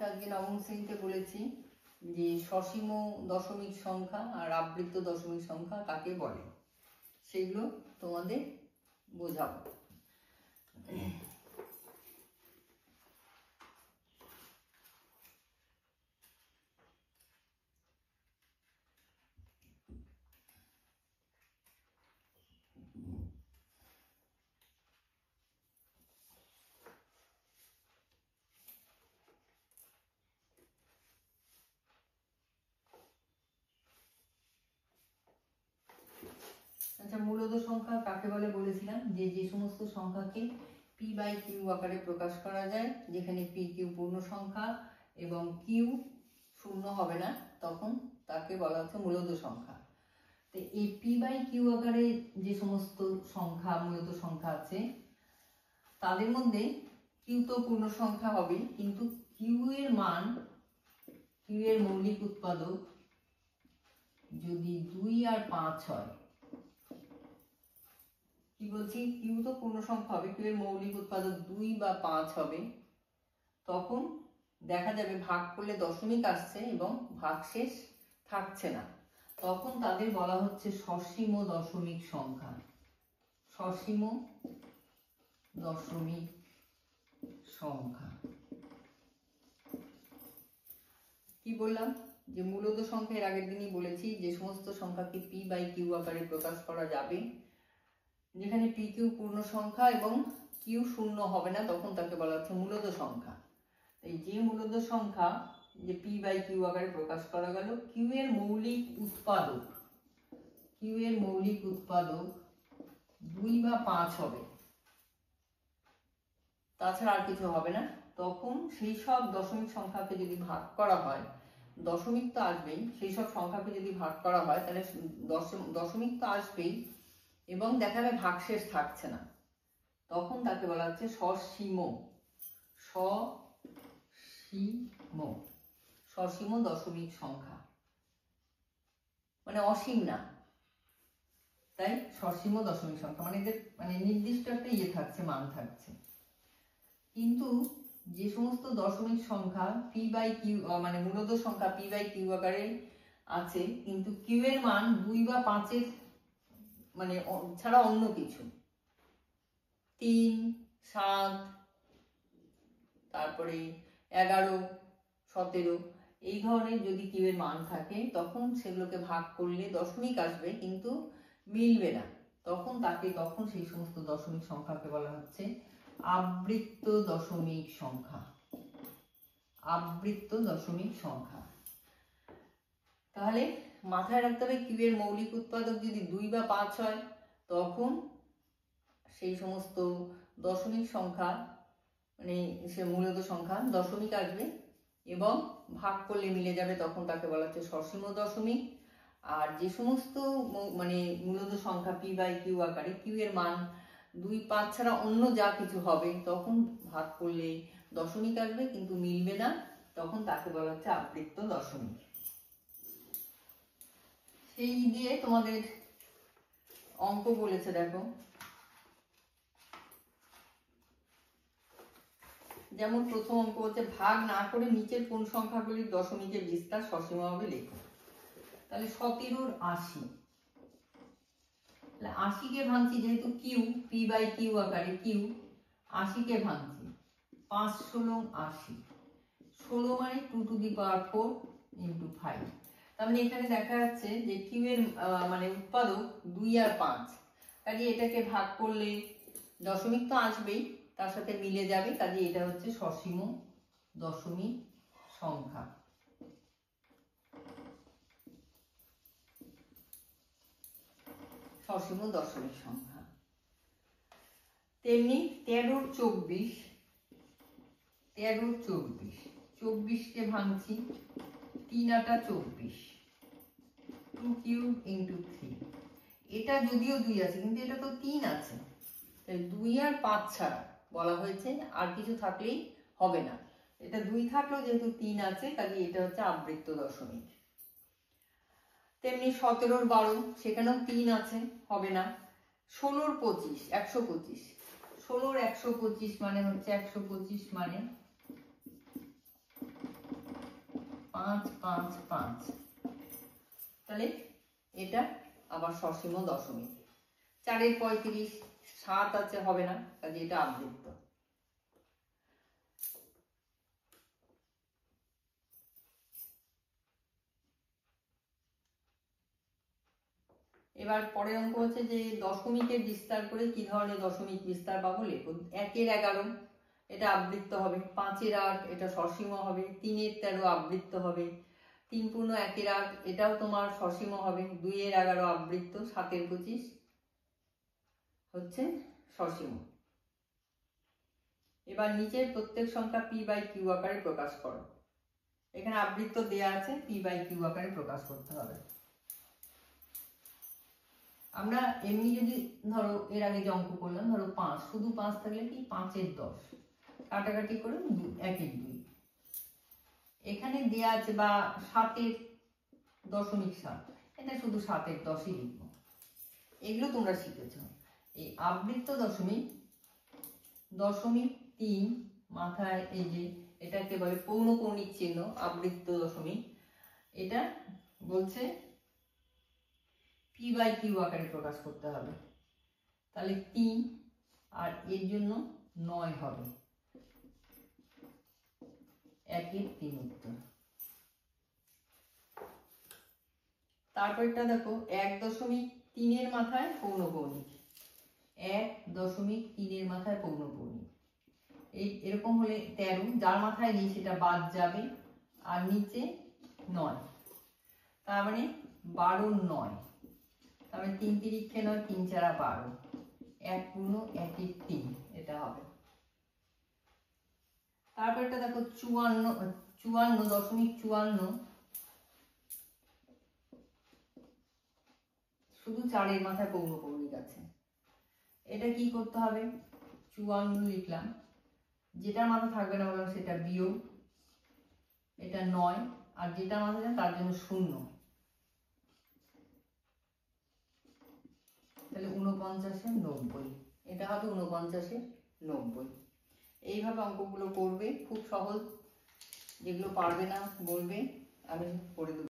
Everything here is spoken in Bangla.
আজকে নবম শ্রেণীতে বলেছি যে সসীম দশমিক সংখ্যা আর আবৃত্ত দশমিক সংখ্যা কাকে বলে, সেগুলো তোমাদের বোঝাবো। আচ্ছা, মূলদ সংখ্যা কাকে বলে বলেছিলাম যে যে সমস্ত সংখ্যাকে পি বাই কিউ আকারে প্রকাশ করা যায়, যেখানে পি কিউ পূর্ণ সংখ্যা এবং কিউ শূন্য হবে না, তখন তাকে বলা হচ্ছে মূলদ সংখ্যা। তো এই পি বাই কিউ আকারে যে সমস্ত সংখ্যা মূলদ সংখ্যা আছে, তাদের মধ্যে কিউ তো পূর্ণ সংখ্যা হবে, কিন্তু কিউ এর মান, কিউ এর মৌলিক উৎপাদক যদি 2 আর 5 হয়, কি বলছি, কিউ তো পূর্ণ সংখ্যা হবে, কিউ এর মৌলিক উৎপাদক 2 বা 5 হবে, তখন দেখা যাবে ভাগ করলে দশমিক আসছে এবং ভাগশেষ থাকছে না, তখন তাদের বলা হচ্ছে সসীম দশমিক সংখ্যা। সসীম দশমিক সংখ্যা কি বললাম যে মূলদ সংখ্যার আগের দিনই বলেছি যে সমস্ত সংখ্যাকে পি বাই কিউ আকারে প্রকাশ করা যাবে, যেখানে পি কিউ পূর্ণ সংখ্যা এবং কিউ শূন্য হবে না, তখন তাকে বলা হচ্ছে মূলদ সংখ্যা। এই যে মূলদ সংখ্যা যে পি বাই কিউ আকারে প্রকাশ করা গেল, কিউ এর মৌলিক উৎপাদক, কিউ এর মৌলিক উৎপাদক 2 বা 5 হবে, তাছাড়া আর কিছু হবে না, তখন সেই সব দশমিক সংখ্যাকে যদি ভাগ করা হয়, দশমিক তো আসবেই, সেই সব সংখ্যাকে যদি ভাগ করা হয় তাহলে দশমিক তো আসবেই এবং দেখা যাবে ভাগশেষ থাকছে না, তখন তাকে বলা হচ্ছে সসীম। সসীম দশমিক সংখ্যা মানে অসীম না, তাই সসীম দশমিক সংখ্যা মানে এদের মানে নির্দিষ্ট একটা ইয়ে থাকছে, মান থাকছে। কিন্তু যে সমস্ত দশমিক সংখ্যা পি বাই কিউ মানে মূলদ সংখ্যা পি বাই কিউ আকারে আছে, কিন্তু কিউ এর মান 2 বা 5 এর মানে ছাড়া অন্য কিছু, 3, 7, তারপরে 11, 17 এই ধরনের যদি কিউ এর মান থাকে, তখন সেগুলোকে ভাগ করলে দশমিক আসবে কিন্তু মিলবে না, তখন সেই সমস্ত দশমিক সংখ্যাকে বলা হচ্ছে আবৃত্ত দশমিক সংখ্যা। আবৃত্ত দশমিক সংখ্যা। তাহলে মাথায় রাখতে হবে কিউ এর মৌলিক উৎপাদক যদি 2 বা 5 হয়, তখন সেই সমস্ত দশমিক সংখ্যা মানে সে মূলদ সংখ্যা দশমিক আসবে এবং ভাগ করলে মিলে যাবে, তখন তাকে বলা হচ্ছে সসীম দশমিক। আর যে সমস্ত মানে মূলদ সংখ্যা পি বাই কিউ আকারে কিউ এর মান 2, 5 ছাড়া অন্য যা কিছু হবে, তখন ভাগ করলে দশমিক আসবে কিন্তু মিলবে না, তখন তাকে বলা হচ্ছে আবৃত্ত দশমিক। সেই দিয়ে তোমাদের অঙ্ক বলেছে, দেখো যেমন প্রথম অঙ্ক হচ্ছে ভাগ না করে নিচের কোন সংখ্যাগুলির দশমিকের বিস্তার সসীমভাবে লেখো। তাহলে 17 80, 80 কে ভাঙছি, যেহেতু কিউ পি বাই কিউ আকারে কিউ, 80 কে ভাঙছি 5 16 80, 16 মানে 2 টু দি পাওয়ার 4 ইন্টু 5। তার মানে এখানে দেখা যাচ্ছে যে কিউ এর মানে উৎপাদক 2 আর 5, কাজে এটাকে ভাগ করলে দশমিক তো আসবেই, তার সাথে মিলে যাবে, কাজে এটা হচ্ছে সসীম দশমিক সংখ্যা। সসীম দশমিক সংখ্যা। তেমনি 13 24, 13 24, 24 কে ভাঙছি 3 8 24, 2 কিউব ইন্টু 3। এটা যদিও 2 আছে কিন্তু এটা তো 3 আছে, তাই 2 আর 5 ছাড়া বলা হয়েছে, আর কিছু থাকলেই হবে না। এটা 2 থাকলেও যেহেতু 3 আছে, কাজে এটা হচ্ছে আবৃত্ত দশমিক। তেমনি 17 12, সেখানেও 3 আছে, হবে না। 16 25, 125, 16 125 মানে হচ্ছে 125 মানে 5 5 5। তাহলে এটা আবার সসীম দশমিক। 4 এর 35, 7 আছে, হবে না, কাজে এটা আবৃত্ত। এবার পরের অঙ্ক হচ্ছে যে দশমিকের বিস্তার করে কি ধরনের দশমিক বিস্তার পাবো লেখো। 1 এর 11, এটা আবৃত্ত হবে। 5 এর 8, এটা সসীম হবে। 3 এর 13 আবৃত্ত হবে। 3 পূর্ণ 1 এর 8, এটাও তোমার সসীম হবে। 2 এর 11 আবৃত্ত। 7 এর 25 হচ্ছে সসীম। এবার নিচের প্রত্যেক সংখ্যা p বাই q আকারে প্রকাশ করো। এখানে আবৃত্ত দেয়া আছে, p বাই q আকারে প্রকাশ করতে হবে। আমরা এমনি যদি ধরো এর আগে যে অঙ্ক করলাম, ধরো 5, শুধু 5 থাকলে কি 5 এর 10 কাটাকাটি করে 1 এর 2। এখানে দেয়া আছে বা 7 এর দশমিক 7, এটা শুধু 7 এর 10ই লিখবো। এগুলো তোমরা শিখেছো। এই আবৃত্ত দশমিক, দশমিক 3 মাথায় এই যে এটাকে বলে পৌনঃকৌণিক চিহ্ন, আবৃত্ত দশমিক। এটা বলছে p বাই q আকারে প্রকাশ করতে হবে। তাহলে 3 আর এর জন্য 9 হবে। 1 এর 3 উত্তর। তারপরটা দেখো 1.3 এর মাথায় পৌনঃকৌণিক। 1.3 এর মাথায় পৌনঃকৌণিক। এই এরকম হলে 13, যার মাথায় নেই সেটা বাদ যাবে, আর নিচে 9, তার মানে 12 9। তার মানে 3 তিরিক্ষে 9, 3 4 12, 1 পূর্ণ 1 এর 3, এটা হবে। তারপর এটা দেখো 54.54, শুধু 4 এর মাথায় পৌনঃকৌণিক আছে। এটা কি করতে হবে, 54 লিখলাম, যেটার মাথা থাকবে না বললাম সেটা বিয়োগ, এটা 9, আর যেটা মাথা যায় তার জন্য 0। তাহলে 49 এর 90, এটা হবে 49 এর 90। এইভাবে অঙ্কগুলো করবে, খুব সহজ। যেগুলো পারবে না বলবে, আমি করে দেবো।